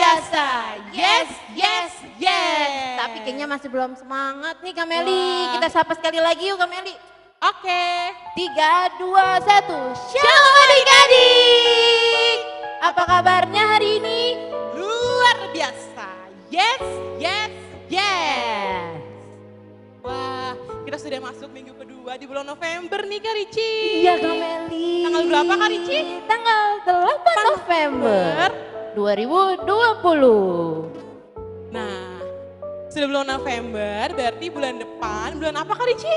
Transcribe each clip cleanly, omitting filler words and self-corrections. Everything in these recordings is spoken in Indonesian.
biasa. Yes, yes, yes. Tapi kayaknya masih belum semangat nih Kak Meli. Kita sapa sekali lagi yuk Kak Meli. Oke. 3, 2, 1. Shalom adik-adik. Apa kabarnya hari ini? Luar biasa. Yes, yes, yes. Yes. Wah, kita sudah masuk minggu kedua di bulan November nih Kak Rici. Iya Kak Meli. Tanggal berapa Kak Rici? Tanggal 8 November 2020. Nah, sudah bulan November, berarti bulan depan, bulan apa Kak Rici?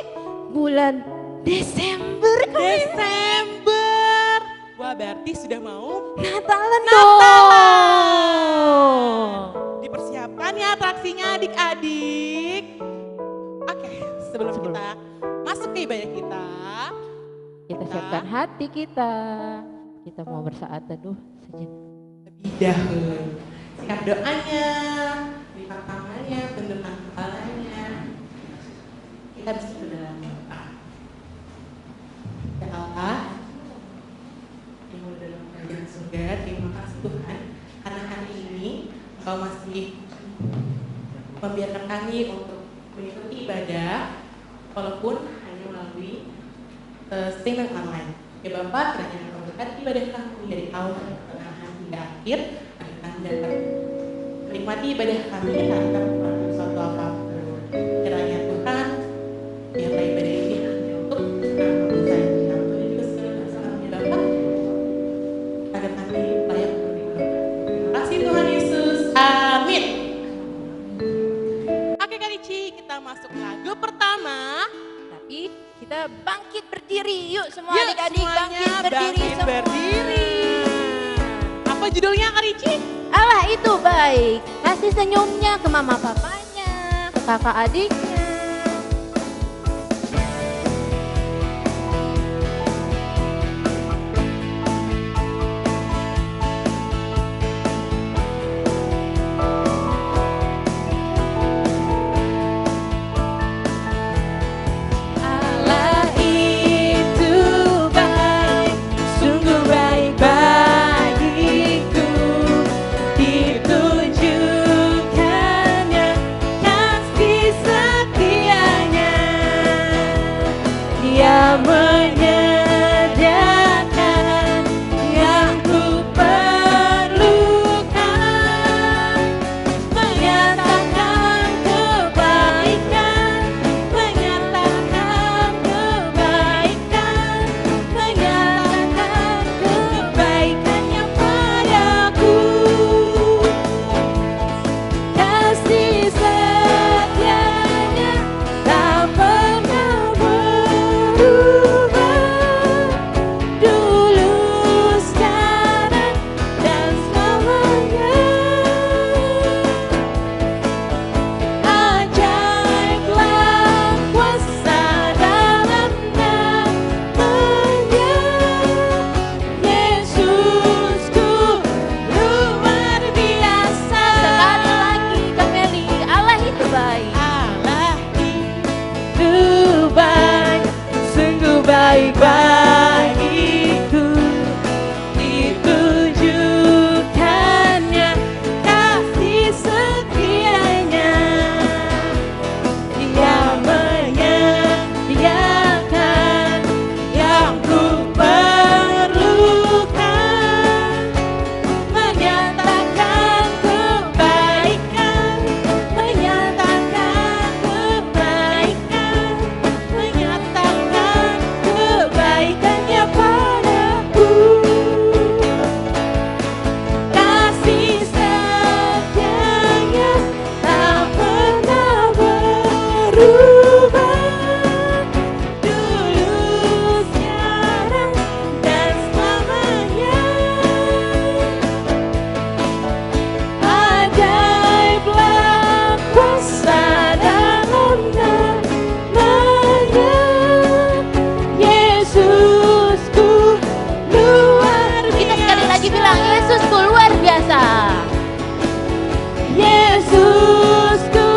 Bulan Desember Kak Meli. Desember. Wah, berarti sudah mau Natalan Natalan. dong. Dipersiapkan ya atraksinya adik-adik. Oke, sebelum kita masuk ke ibadah kita Siapkan hati kita. Kita mau bersaat teduh sejenak. lebih dahulu. Sikat doanya, lipat tangannya, tundukkan kepalanya. Kita bisa berdoa. Ya Allah, yang udah dalam kerajaan surga, terima kasih Tuhan. Karena hari ini Engkau masih membiarkan kami untuk mengikuti ibadah, walaupun hanya melalui streaming online. Ya Bapak, kiranya Engkau berkati ibadah kami dari awal pertengahan hingga akhir, agar kami dapat menikmati ibadah kami tanpa melakukan suatu apapun. Kiranya Tuhan, biarlah ibadah ini hanya untuk nama saja. Kami juga segala kesalahan Bapak, agar kami layak menerima. Terima kasih Tuhan Yesus. Amin. Oke Kak Rici, kita masuk lagu pertama. Tapi kita bangkit berdiri. Yuk semua Yuk, adik-adik semuanya bangkit berdiri semua. berdiri. Apa judulnya Kak Rici? Allah itu baik. Kasih senyumnya ke mama papanya, ke kakak adiknya. Allah itu baik, sungguh baik bagiku. Ditunjukkannya kasih setianya. Dia menyediakan yang ku perlukan, menyatakan kebaikan, menyatakan kebaikan, menyatakan kebaikannya padaku. Kasih setianya tak pernah berubah, dulu, sekarang, dan selamanya. Ajaiblah kuasa dalam namanya. Yesusku luar biasa. Sekali lagi Kak Meli, Allah itu baik. Allah itu baik, sungguh baik bagiku. Ditunjukkannya kasih setianya. Dia menyediakan yang ku perlukan, menyatakan kebaikan, menyatakan kebaikan, menyatakan kebaikannya padaku. Kasih setianya tak pernah berubah, dulu, sekarang, dan selamanya. Ajaiblah kuasa dalam namanya. Yesusku luar Kita biasa. sekali lagi bilang Yesusku luar biasa. Yesusku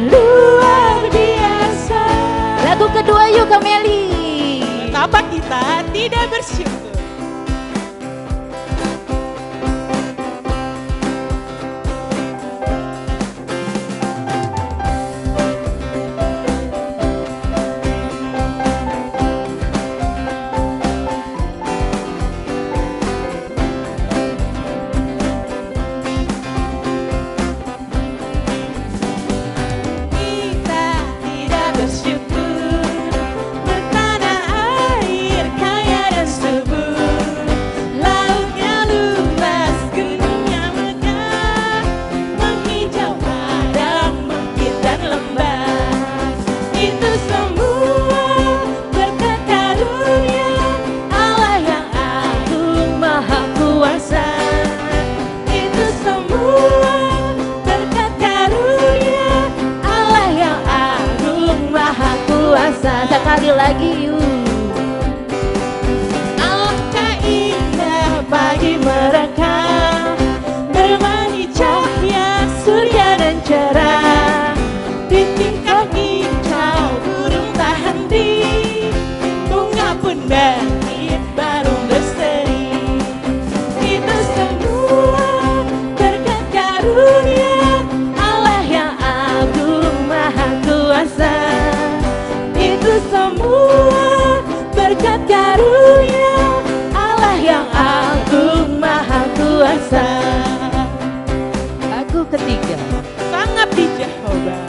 luar biasa. Lagu kedua yuk Kak Meli. Betapa kita tidak bersyukur. lagi yuk. Alangkah indah bagi mereka bermani cahaya surya dan cerah. Di tingkat hijau burung tak henti, bunga pun bangkit baru berseri. Itu semua berkat karunia Allah yang agung maha kuasa. Itu semua berkat karunia Allah yang agung maha kuasa. Lagu ketiga. Sangat di Jehovah.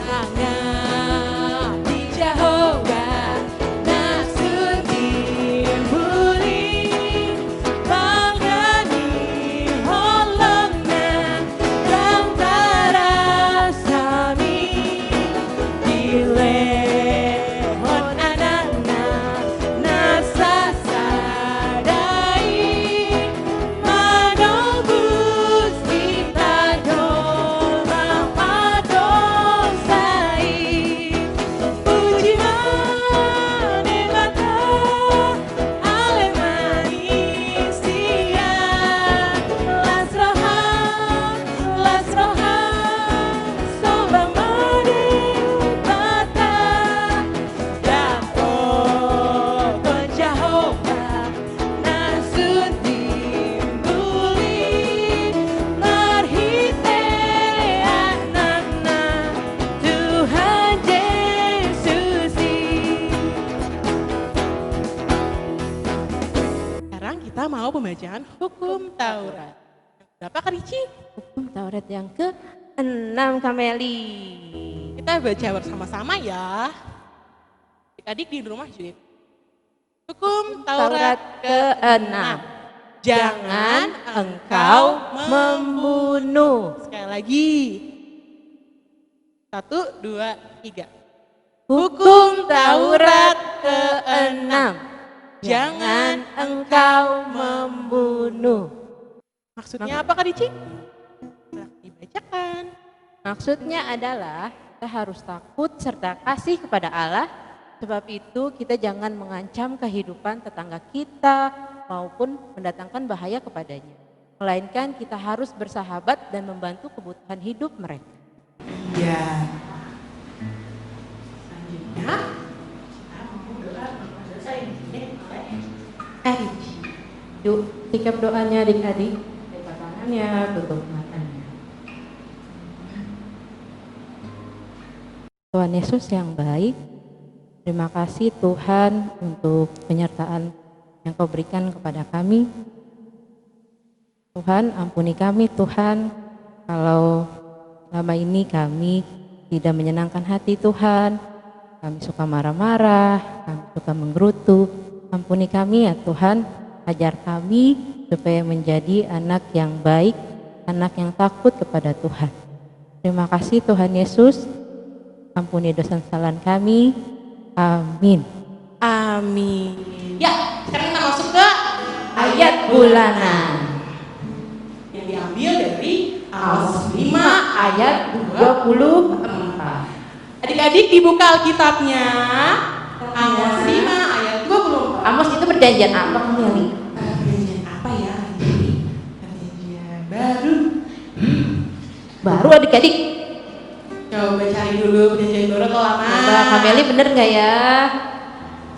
Sangat di Jehovah, nasun timbuli, bangani holongna, dan tarasami, dilehon anana, nasa sadai, manobus kita dolang adosai. Puji manebata ale manusia, lasroha soba manebata, dapo kon Jehovah nasun timbuli, marhite anakna Tuhan Yesusi. Sekarang kita mau pembacaan hukum Taurat. Berapa Kak Rici? Hukum Taurat yang ke-6 Kameli. Kita baca bersama-sama ya. Adik-adik di rumah juga. Hukum Taurat ke-6. Jangan engkau membunuh. Sekali lagi. 1, 2, 3. Hukum Taurat ke-6. Jangan engkau membunuh. Maksudnya apa Kak Dici? Silahkan dibacakan. Maksudnya adalah kita harus takut serta kasih kepada Allah. Sebab itu kita jangan mengancam kehidupan tetangga kita maupun mendatangkan bahaya kepadanya. Melainkan kita harus bersahabat dan membantu kebutuhan hidup mereka. Iya. Selanjutnya kita mau doa selesai. Yuk, sikap doanya adik-adik. Lepas tangannya, tutup matanya. Tuhan Yesus yang baik, terima kasih Tuhan untuk penyertaan yang Kau berikan kepada kami. Tuhan, ampuni kami Tuhan, kalau selama ini kami tidak menyenangkan hati Tuhan. Kami suka marah-marah, kami suka menggerutu. Ampuni kami ya Tuhan, ajar kami supaya menjadi anak yang baik, anak yang takut kepada Tuhan. Terima kasih Tuhan Yesus, ampuni dosa kesalahan kami. Amin. Amin. Ya, sekarang kita masuk ke Ayat bulanan yang diambil dari Amos 5 ayat 24. Adik-adik dibuka Alkitabnya. Amos 5 ayat 24. Amos itu perjanjian apa Kameli? Perjanjian apa ya? Perjanjian baru. Baru adik-adik. Coba cari dulu perjanjian baru atau lama. Coba Kameli bener nggak ya?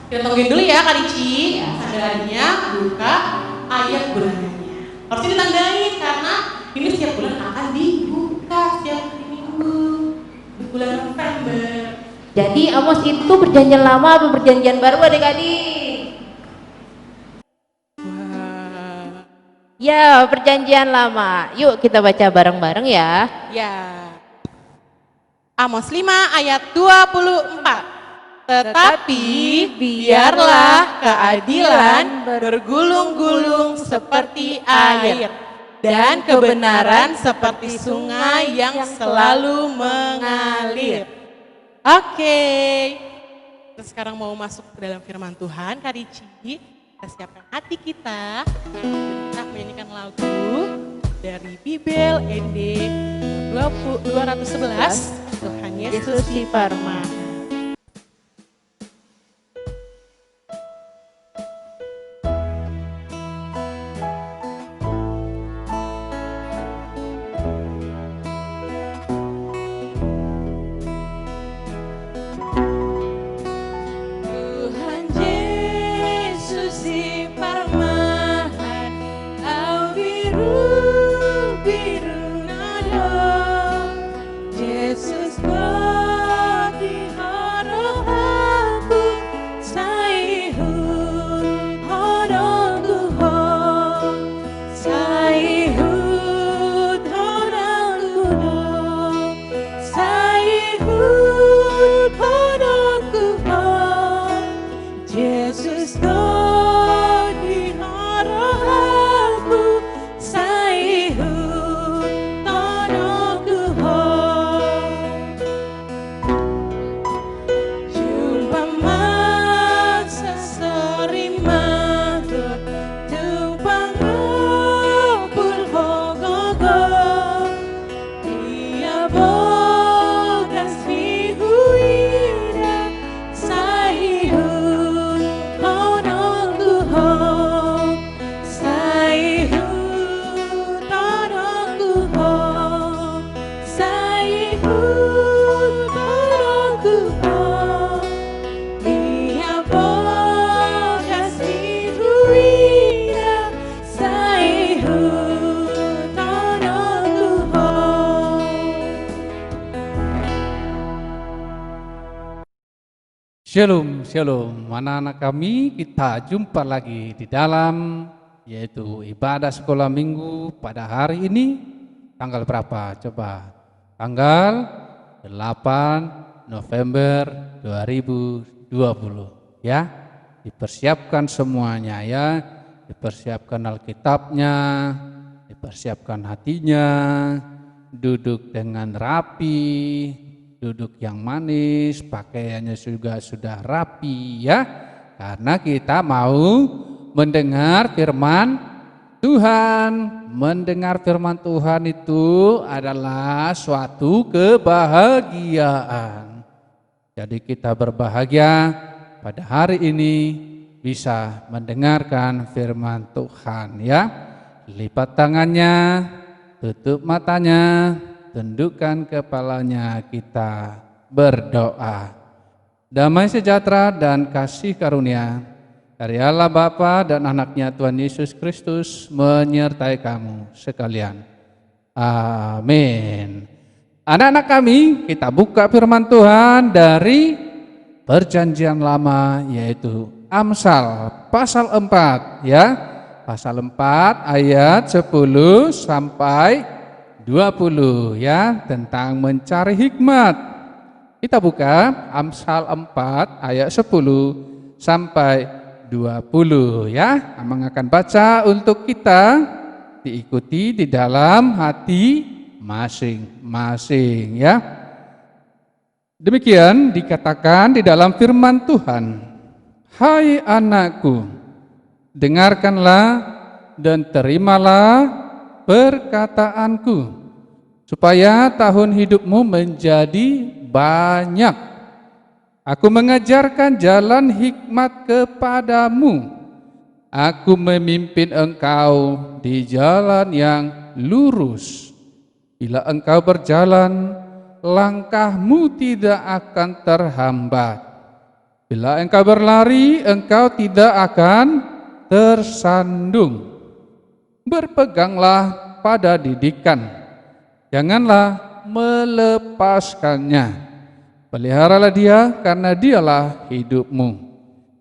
Kita tungguin dulu ya Kak Dici. Saudaranya buka ayat bulanannya. Harusnya ditandain karena ini setiap bulan akan dibuka setiap hari Minggu di bulan November. Jadi Amos itu perjanjian lama apa perjanjian baru adik-adik? Wah. Ya, perjanjian lama. Yuk kita baca bareng-bareng ya. Ya. Amos 5 ayat 24. Tetapi biarlah keadilan bergulung-gulung seperti air. dan kebenaran seperti sungai yang selalu mengalir. Oke. Kita sekarang mau masuk ke dalam firman Tuhan, Kak Rici. Kita siapkan hati kita. Kita menyanyikan lagu dari Bibel ND 211, Tuhan Yesus di Parma. Shalom, shalom. Anak-anak kami, kita jumpa lagi di dalam yaitu ibadah sekolah minggu pada hari ini. Tanggal berapa? Coba. Tanggal 8 November 2020 ya. Dipersiapkan semuanya ya. Dipersiapkan Alkitabnya, dipersiapkan hatinya, duduk dengan rapi, duduk yang manis, pakaiannya juga sudah rapi ya. Karena kita mau mendengar firman Tuhan. Mendengar firman Tuhan itu adalah suatu kebahagiaan. Jadi kita berbahagia pada hari ini bisa mendengarkan firman Tuhan ya. Lipat tangannya, tutup matanya, tundukkan kepalanya, kita berdoa. Damai sejahtera dan kasih karunia dari Allah Bapa dan anaknya Tuhan Yesus Kristus menyertai kamu sekalian. Amin. Anak-anak kami, kita buka firman Tuhan dari Perjanjian Lama yaitu Amsal pasal 4 ya. Pasal 4 ayat 10 sampai 20 ya, tentang mencari hikmat. Kita buka Amsal 4 ayat 10 sampai 20 ya. Amang akan baca untuk kita, diikuti di dalam hati masing-masing ya. Demikian dikatakan di dalam firman Tuhan. Hai anakku, dengarkanlah dan terimalah perkataanku, supaya tahun hidupmu menjadi banyak. Aku mengajarkan jalan hikmat kepadamu. Aku memimpin engkau di jalan yang lurus. Bila engkau berjalan, langkahmu tidak akan terhambat. Bila engkau berlari, engkau tidak akan tersandung. Berpeganglah pada didikan, janganlah melepaskannya. Peliharalah dia, karena dialah hidupmu.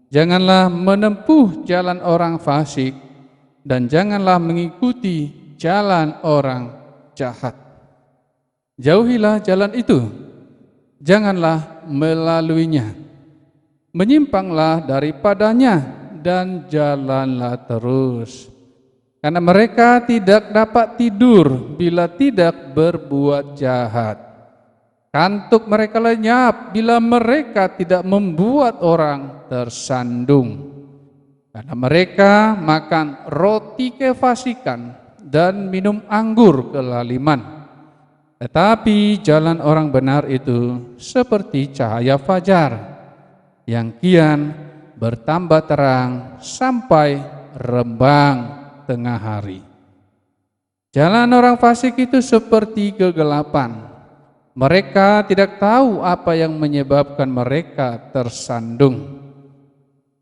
Janganlah menempuh jalan orang fasik, dan janganlah mengikuti jalan orang jahat. Jauhilah jalan itu, janganlah melaluinya. Menyimpanglah daripadanya, dan jalanlah terus Karena mereka tidak dapat tidur bila tidak berbuat jahat. Kantuk mereka lenyap bila mereka tidak membuat orang tersandung. Karena mereka makan roti kefasikan dan minum anggur kelaliman. Tetapi jalan orang benar itu seperti cahaya fajar yang kian bertambah terang sampai rembang tengah hari. Jalan orang fasik itu seperti kegelapan. Mereka tidak tahu apa yang menyebabkan mereka tersandung.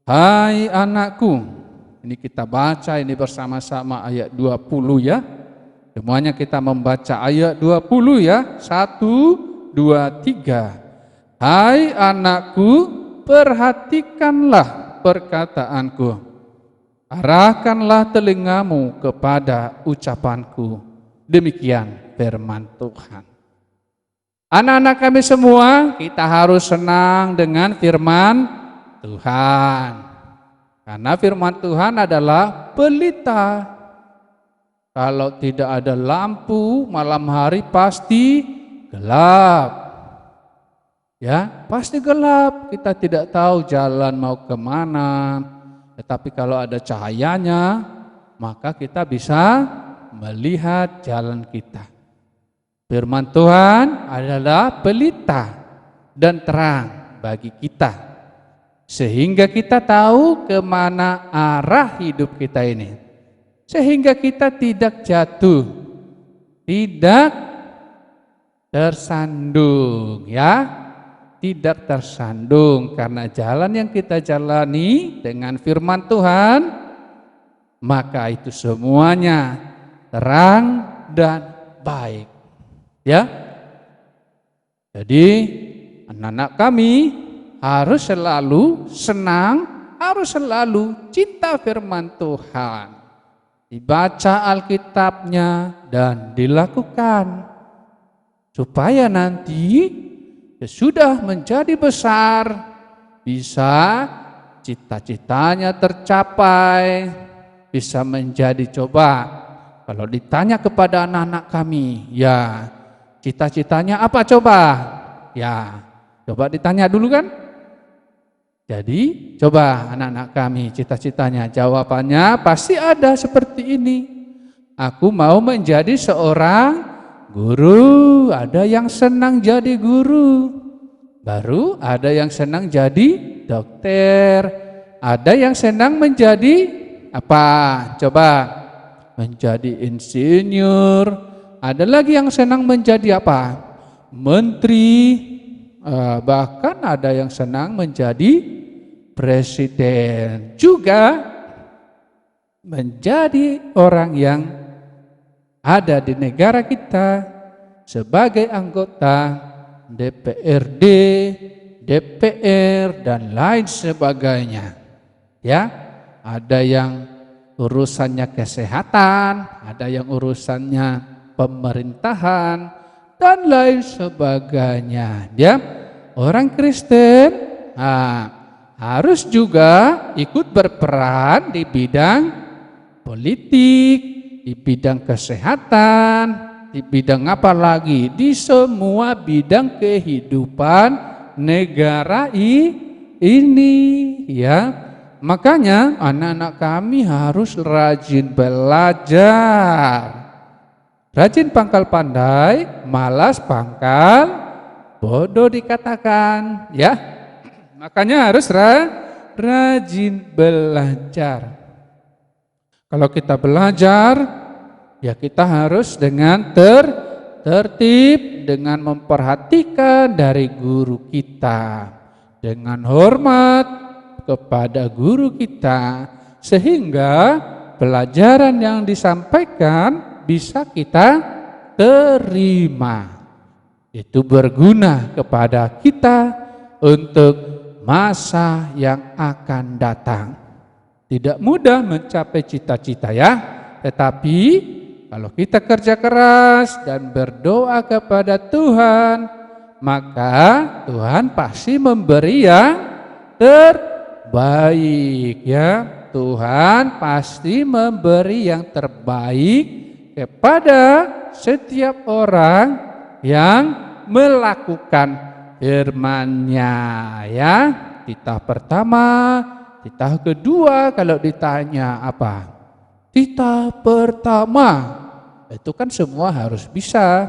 Hai anakku, ini kita baca ini bersama-sama ayat 20 ya. Semuanya kita membaca ayat 20 ya. 1, 2, 3. Hai anakku, perhatikanlah perkataanku. Arahkanlah telingamu kepada ucapanku. Demikian firman Tuhan. Anak-anak kami semua, kita harus senang dengan firman Tuhan. Karena firman Tuhan adalah pelita. Kalau tidak ada lampu, malam hari pasti gelap. Ya, pasti gelap. Kita tidak tahu jalan mau kemana. Tetapi kalau ada cahayanya, maka kita bisa melihat jalan kita. Firman Tuhan adalah pelita dan terang bagi kita. Sehingga kita tahu kemana arah hidup kita ini. Sehingga kita tidak jatuh, tidak tersandung ya. Tidak tersandung karena jalan yang kita jalani dengan firman Tuhan, maka itu semuanya terang dan baik. Ya. Jadi anak-anak kami harus selalu senang, harus selalu cinta firman Tuhan. Dibaca Alkitabnya dan dilakukan supaya nanti sudah menjadi besar, bisa cita-citanya tercapai, bisa menjadi kalau ditanya kepada anak-anak kami, ya cita-citanya apa coba? Ya, coba ditanya dulu kan? Jadi coba anak-anak kami cita-citanya, jawabannya pasti ada seperti ini. Aku mau menjadi seorang guru, ada yang senang jadi guru. Baru ada yang senang jadi dokter. Ada yang senang menjadi apa? Coba menjadi insinyur. Ada lagi yang senang menjadi apa? Menteri. Bahkan ada yang senang menjadi presiden. Juga menjadi orang yang ada di negara kita sebagai anggota DPRD, DPR dan lain sebagainya. Ya, ada yang urusannya kesehatan, ada yang urusannya pemerintahan dan lain sebagainya. Ya, orang Kristen harus juga ikut berperan di bidang politik, di bidang kesehatan, di bidang apa lagi? Di semua bidang kehidupan negara ini ya. Makanya anak-anak kami harus rajin belajar. Rajin pangkal pandai, malas pangkal bodoh dikatakan ya. Makanya harus rajin belajar. Kalau kita belajar, ya kita harus dengan tertib, dengan memperhatikan dari guru kita, dengan hormat kepada guru kita, sehingga pelajaran yang disampaikan bisa kita terima. Itu berguna kepada kita untuk masa yang akan datang. Tidak mudah mencapai cita-cita ya, tetapi kalau kita kerja keras dan berdoa kepada Tuhan, maka Tuhan pasti memberi yang terbaik ya. Tuhan pasti memberi yang terbaik kepada setiap orang yang melakukan firman-Nya, ya. Titah pertama, titah kedua kalau ditanya apa? Titah pertama, itu kan semua harus bisa.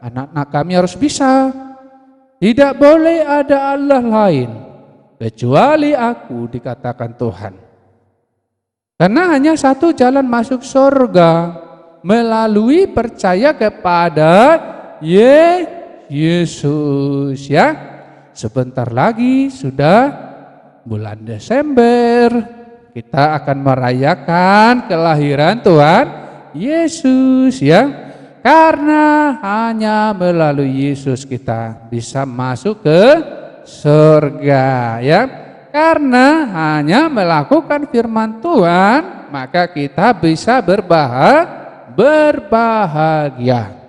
Anak-anak kami harus bisa. Tidak boleh ada Allah lain kecuali aku, dikatakan Tuhan. Karena hanya satu jalan masuk surga, melalui percaya kepada Yesus, ya. Sebentar lagi sudah bulan Desember, kita akan merayakan kelahiran Tuhan Yesus, ya. Karena hanya melalui Yesus kita bisa masuk ke surga, ya. Karena hanya melakukan firman Tuhan, maka kita bisa berbahagia.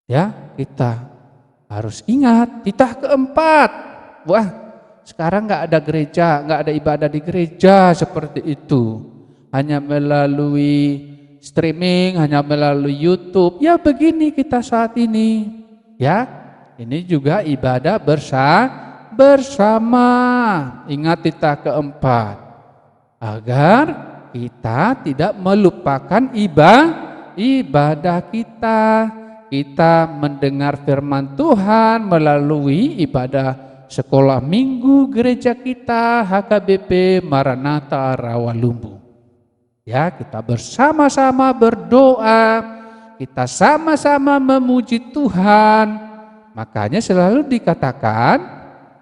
Ya, kita harus ingat titah keempat. Wah, sekarang nggak ada gereja, nggak ada ibadah di gereja seperti itu. Hanya melalui streaming, hanya melalui YouTube. Ya begini kita saat ini. Ya, ini juga ibadah bersama. Ingat titah keempat. Agar kita tidak melupakan ibadah kita. Kita mendengar firman Tuhan melalui ibadah sekolah minggu gereja kita HKBP Maranatha Rawalumbu. Ya, kita bersama-sama berdoa, kita sama-sama memuji Tuhan. Makanya selalu dikatakan,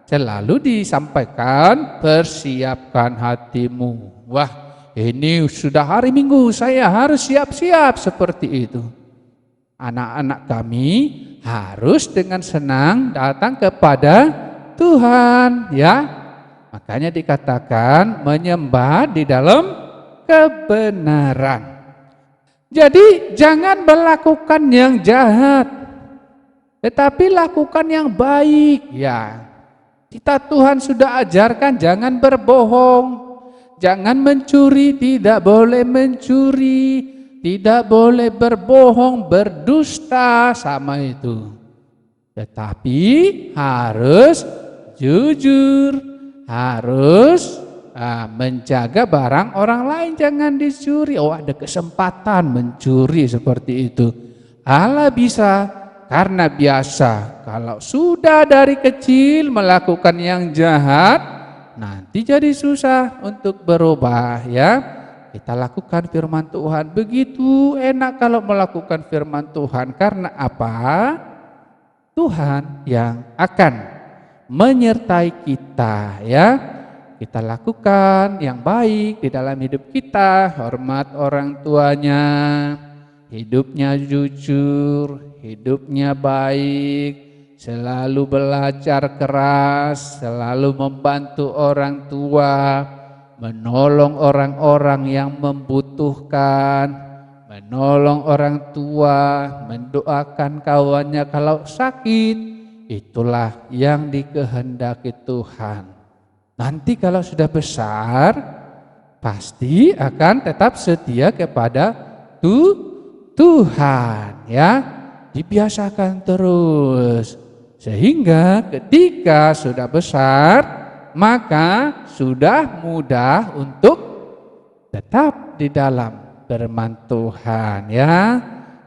selalu disampaikan, persiapkan hatimu. Wah, ini sudah hari Minggu, saya harus siap-siap seperti itu. Anak-anak kami harus dengan senang datang kepada Tuhan, ya. Makanya dikatakan menyembah di dalam kebenaran. Jadi jangan melakukan yang jahat, tetapi lakukan yang baik, ya. Kita Tuhan sudah ajarkan jangan berbohong, jangan mencuri, tidak boleh mencuri, tidak boleh berbohong, berdusta, sama itu. Tetapi harus jujur, harus menjaga barang orang lain, jangan dicuri. Oh, ada kesempatan mencuri seperti itu. Allah bisa karena biasa. Kalau sudah dari kecil melakukan yang jahat, nanti jadi susah untuk berubah, ya. Kita lakukan firman Tuhan, begitu enak kalau melakukan firman Tuhan. Karena apa? Tuhan yang akan menyertai kita, ya. Kita lakukan yang baik di dalam hidup kita, hormat orang tuanya, hidupnya jujur, hidupnya baik, selalu belajar keras, selalu membantu orang tua, menolong orang-orang yang membutuhkan, menolong orang tua, mendoakan kawannya kalau sakit. Itulah yang dikehendaki Tuhan. Nanti kalau sudah besar, pasti akan tetap setia kepada Tuhan, ya. Dibiasakan terus, sehingga ketika sudah besar, maka sudah mudah untuk tetap di dalam firman Tuhan, ya.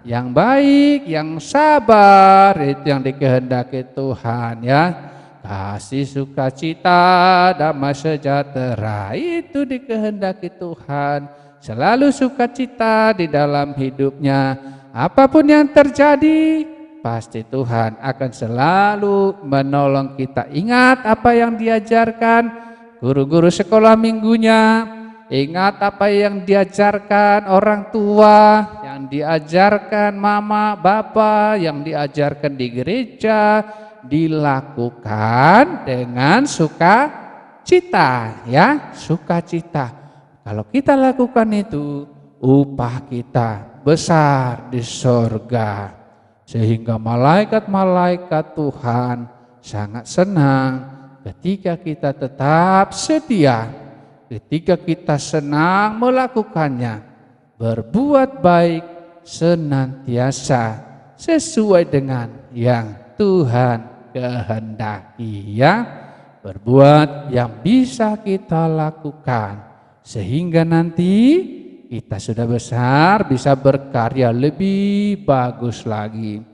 Yang baik, yang sabar, itu yang dikehendaki Tuhan, ya. Kasih sukacita, damai sejahtera, itu dikehendaki Tuhan. Selalu sukacita di dalam hidupnya. Apapun yang terjadi, pasti Tuhan akan selalu menolong kita. Ingat apa yang diajarkan guru-guru sekolah minggunya. Ingat apa yang diajarkan orang tua, yang diajarkan mama, bapak, yang diajarkan di gereja. Dilakukan dengan sukacita, ya, sukacita. Kalau kita lakukan itu, upah kita besar di surga. Sehingga malaikat-malaikat Tuhan sangat senang ketika kita tetap setia ketika kita senang melakukannya, berbuat baik senantiasa sesuai dengan yang Tuhan kehendaki, ya. Berbuat yang bisa kita lakukan sehingga nanti kita sudah besar bisa berkarya lebih bagus lagi.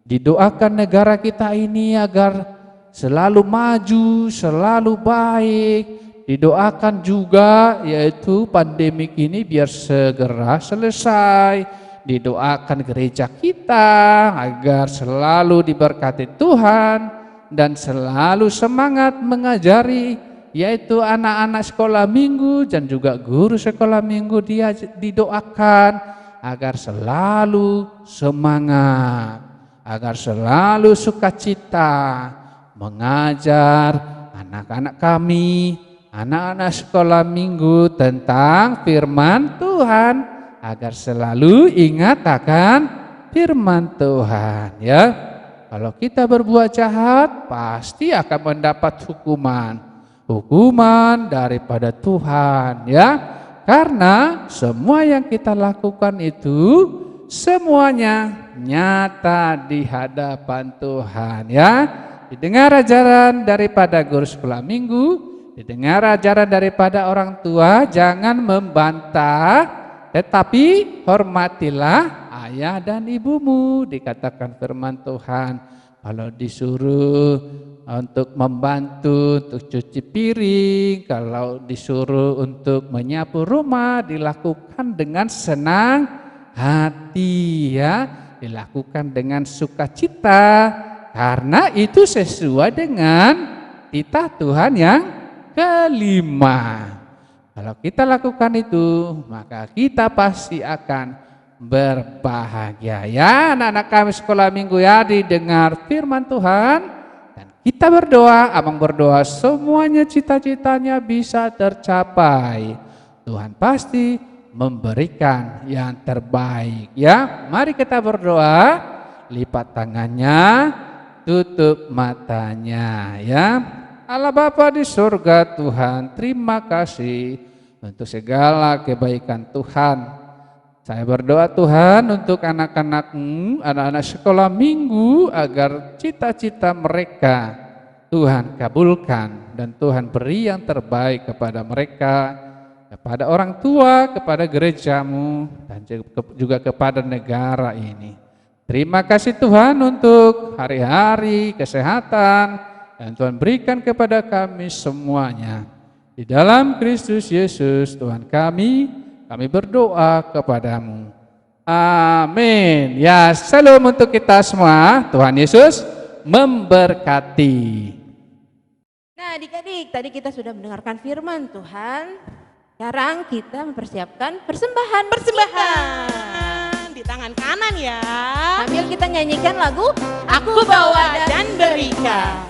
Didoakan negara kita ini agar selalu maju, selalu baik. Didoakan juga yaitu pandemik ini biar segera selesai. Didoakan gereja kita agar selalu diberkati Tuhan dan selalu semangat mengajari, yaitu anak-anak sekolah minggu dan juga guru sekolah minggu. Dia didoakan agar selalu semangat, agar selalu sukacita mengajar anak-anak kami, anak-anak sekolah minggu tentang firman Tuhan, agar selalu ingat akan firman Tuhan, ya. Kalau kita berbuat jahat pasti akan mendapat hukuman daripada Tuhan, ya. Karena semua yang kita lakukan itu semuanya nyata di hadapan Tuhan, ya. Didengar ajaran daripada guru sekolah minggu, didengar ajaran daripada orang tua, jangan membantah, tetapi hormatilah ayah dan ibumu. Dikatakan firman Tuhan, kalau disuruh untuk membantu untuk cuci piring, kalau disuruh untuk menyapu rumah, dilakukan dengan senang hati, ya, dilakukan dengan sukacita, karena itu sesuai dengan titah Tuhan yang kelima. Kalau kita lakukan itu, maka kita pasti akan berbahagia, ya. Anak-anak kami sekolah minggu, ya, didengar firman Tuhan dan kita berdoa. Abang berdoa semuanya cita-citanya bisa tercapai. Tuhan pasti memberikan yang terbaik, ya. Mari kita berdoa, lipat tangannya, tutup matanya, ya. Allah Bapa di surga, Tuhan, terima kasih untuk segala kebaikan Tuhan. Saya berdoa Tuhan untuk anak-anak-Mu, anak-anak sekolah minggu, agar cita-cita mereka Tuhan kabulkan dan Tuhan beri yang terbaik kepada mereka, kepada orang tua, kepada gereja-Mu, dan juga kepada negara ini. Terima kasih Tuhan untuk hari-hari kesehatan dan Tuhan berikan kepada kami semuanya. Di dalam Kristus Yesus Tuhan kami berdoa kepadamu. Amin. Ya, salam untuk kita semua. Tuhan Yesus memberkati. Nah, adik-adik, tadi kita sudah mendengarkan firman Tuhan. Sekarang kita mempersiapkan persembahan. Di tangan kanan, ya. Sambil kita nyanyikan lagu Aku bawa dan berikan.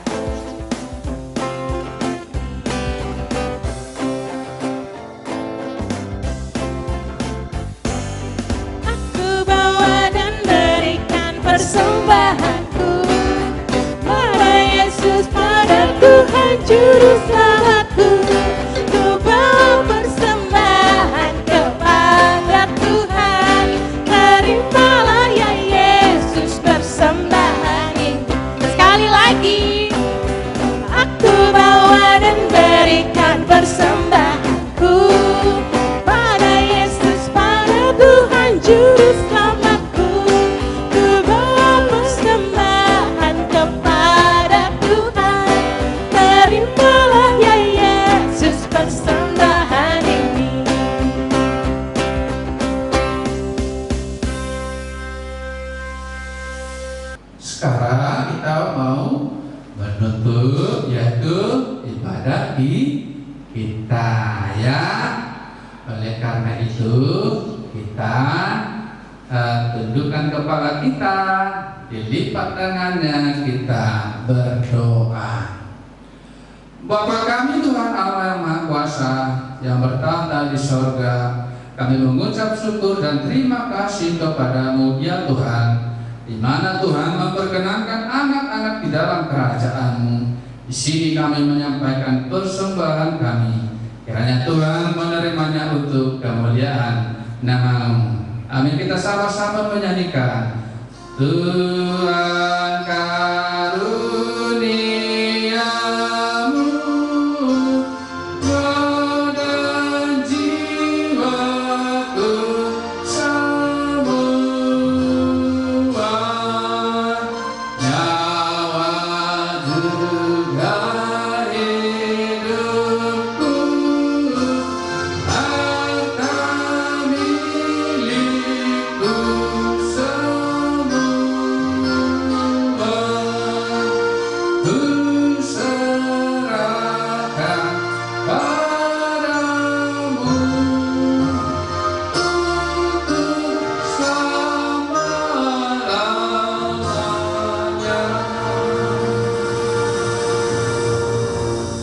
Persembahanku pada Yesus, pada Tuhan Juru Selamatku. Ku bawa persembahan kepada Tuhan. Terimalah ya Yesus persembahan ini. Sekali lagi, aku bawa dan berikan persembahanku pada Yesus, pada Tuhan Juru Selamatku. Sekarang kita mau menutup yaitu ibadah kita, ya. Oleh karena itu kita tundukkan kepala kita, dilipat tangannya, kita berdoa. Bapa kami Tuhan Allah yang Maha Kuasa yang bertahta di sorga, kami mengucap syukur dan terima kasih kepadamu ya Tuhan, di mana Tuhan memperkenankan anak-anak di dalam kerajaan-Mu. Di sini kami menyampaikan persembahan kami Kiranya Tuhan menerimanya untuk kemuliaan nama-Mu. Amin. Kita sama-sama menyanyikan Tuhan karuniamu badan jiwaku semua nyawa juga hidupku harta milikku semua ku serahkan padamu untuk selama-lamanya.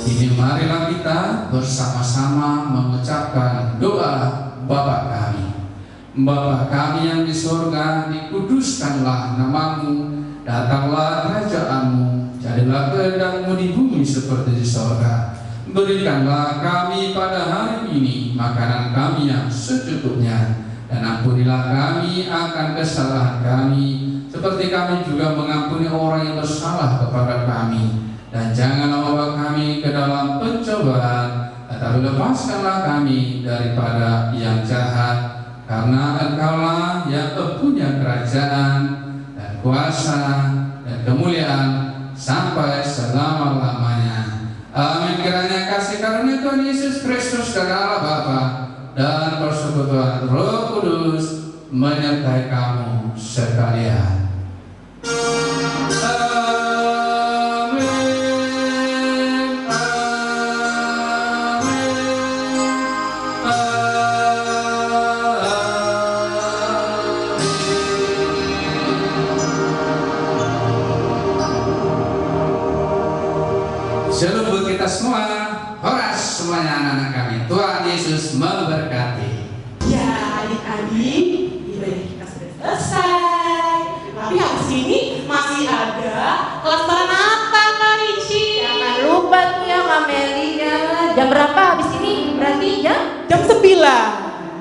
Kini marilah kita bersama-sama mengucapkan doa Bapa kami. Bapa kami yang di surga, dikuduskanlah nama-Mu, datanglah kerajaan-Mu, jadilah kehendak-Mu di bumi seperti di surga. Berikanlah kami pada hari ini makanan kami yang secukupnya, dan ampunilah kami akan kesalahan kami, seperti kami juga mengampuni orang yang bersalah kepada kami. Dan janganlah membawa kami ke dalam pencobaan, tetapi lepaskanlah kami daripada yang jahat, karena Engkaulah yang mempunyai kerajaan dan kuasa dan kemuliaan sampai selama-lamanya. Amin. Kiranya kasih karunia Tuhan Yesus Kristus dan Allah Bapa dan persekutuan Roh Kudus menyertai kamu sekalian. Shalom buat kita semua, horas semuanya anak-anak kami. Tuhan Yesus memberkati. Ya adik-adik, ibadah kita sudah selesai. Tapi habis ini masih ada kelas Maranatha Kak Ricci. Jangan lupa tuh ya Kak Melia. Jam berapa habis ini? Berarti jam? Jam 9.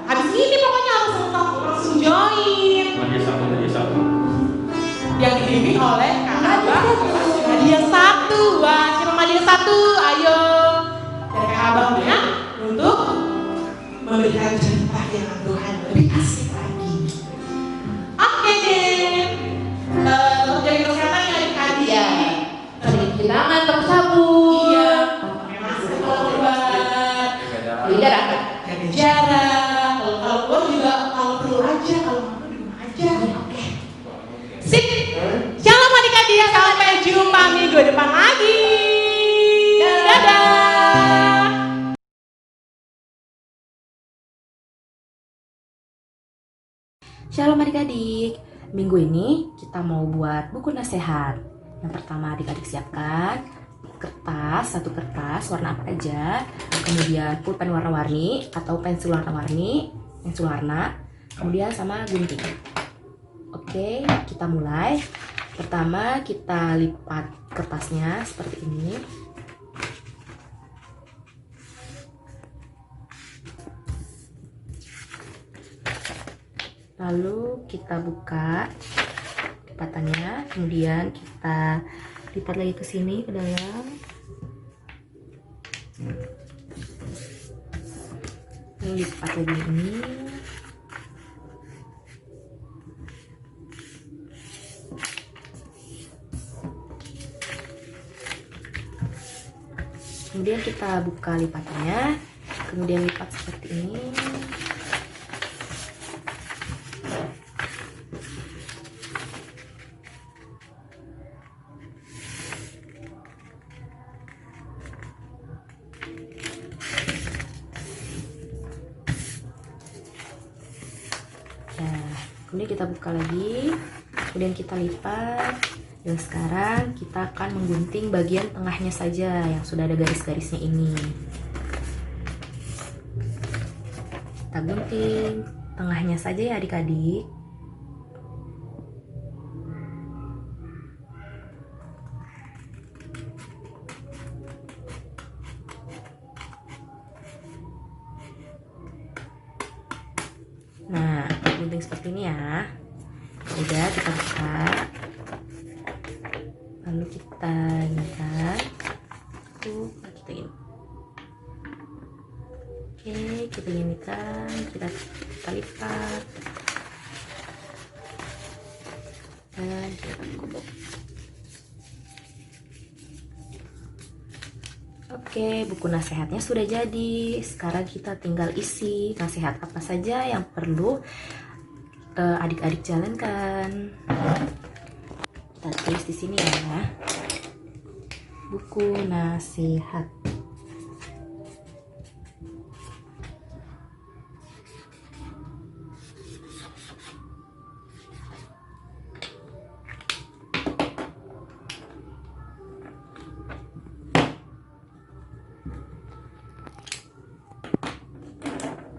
Habis ini pokoknya harus langsung join. Yang dibimbing oleh Kak Abah Nadia 1. Wah, siapa Nadia 1? Ayo. Dan Kak Abahnya untuk memberikan cerita yang Tuhan lebih asik lagi. Oke deh. Tetap jaga kesehatan ya adik-adik. Iya. Cuci tangan, pakai sabun. Iya. Pakai masker kalau keluar. Jaga jarak. Jaga jarak. Kalau keluar juga kalau perlu aja, kalau nggak perlu di rumah aja. Oke. Sip. Shalom adik-adik ya. Sampai jumpa minggu depan lagi. Dadah. Shalom adik-adik, minggu ini kita mau buat buku nasihat. Yang pertama adik-adik siapkan kertas, satu kertas warna apa aja, kemudian pulpen warna-warni atau pensil warna-warni, pensil warna, kemudian sama gunting. Oke, kita mulai. Pertama kita lipat kertasnya seperti ini. Lalu kita buka lipatannya, kemudian kita lipat lagi ke sini ke dalam. Ini lipat lagi ini. Kemudian kita buka lipatannya, kemudian lipat seperti ini. Kemudian kita buka lagi, kemudian kita lipat, dan sekarang kita akan menggunting bagian tengahnya saja yang sudah ada garis-garisnya ini. Kita gunting tengahnya saja ya adik-adik. Nah, gunting seperti ini ya. Udah, kita buka. Lalu kita inikan. Kita ini. Oke, kita inikan, kita lipat. Dan kita kubuk. Oke, buku nasihatnya sudah jadi. Sekarang kita tinggal isi nasihat apa saja yang perlu adik-adik jalankan. Kita tulis di sini ya. Buku nasihat.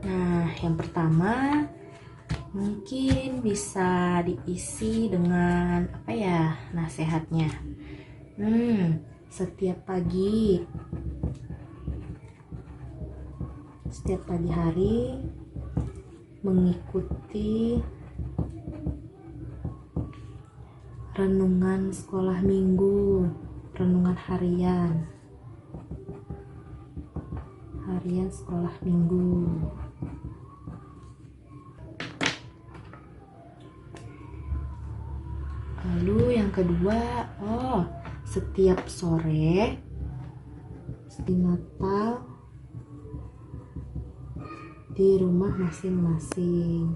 Nah, yang pertama mungkin bisa diisi dengan apa ya nasihatnya? Setiap pagi hari mengikuti renungan sekolah minggu, renungan harian sekolah minggu. Lalu yang kedua, setiap sore di Natal di rumah masing-masing.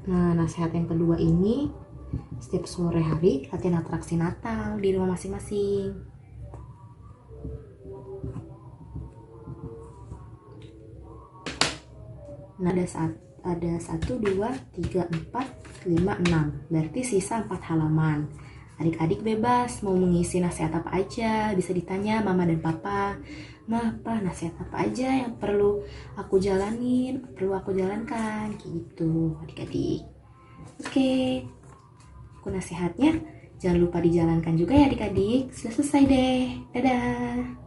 Nah, nasihat yang kedua ini setiap sore hari latihan atraksi Natal di rumah masing-masing. Nah, ada 1, 2, 3, 4, 5, 6. Berarti sisa 4 halaman. Adik-adik bebas mau mengisi nasihat apa aja, bisa ditanya mama dan papa. Nasihat apa aja yang perlu aku jalankan gitu, adik-adik. Oke. Aku nasihatnya jangan lupa dijalankan juga ya adik-adik. Sudah selesai deh. Dadah.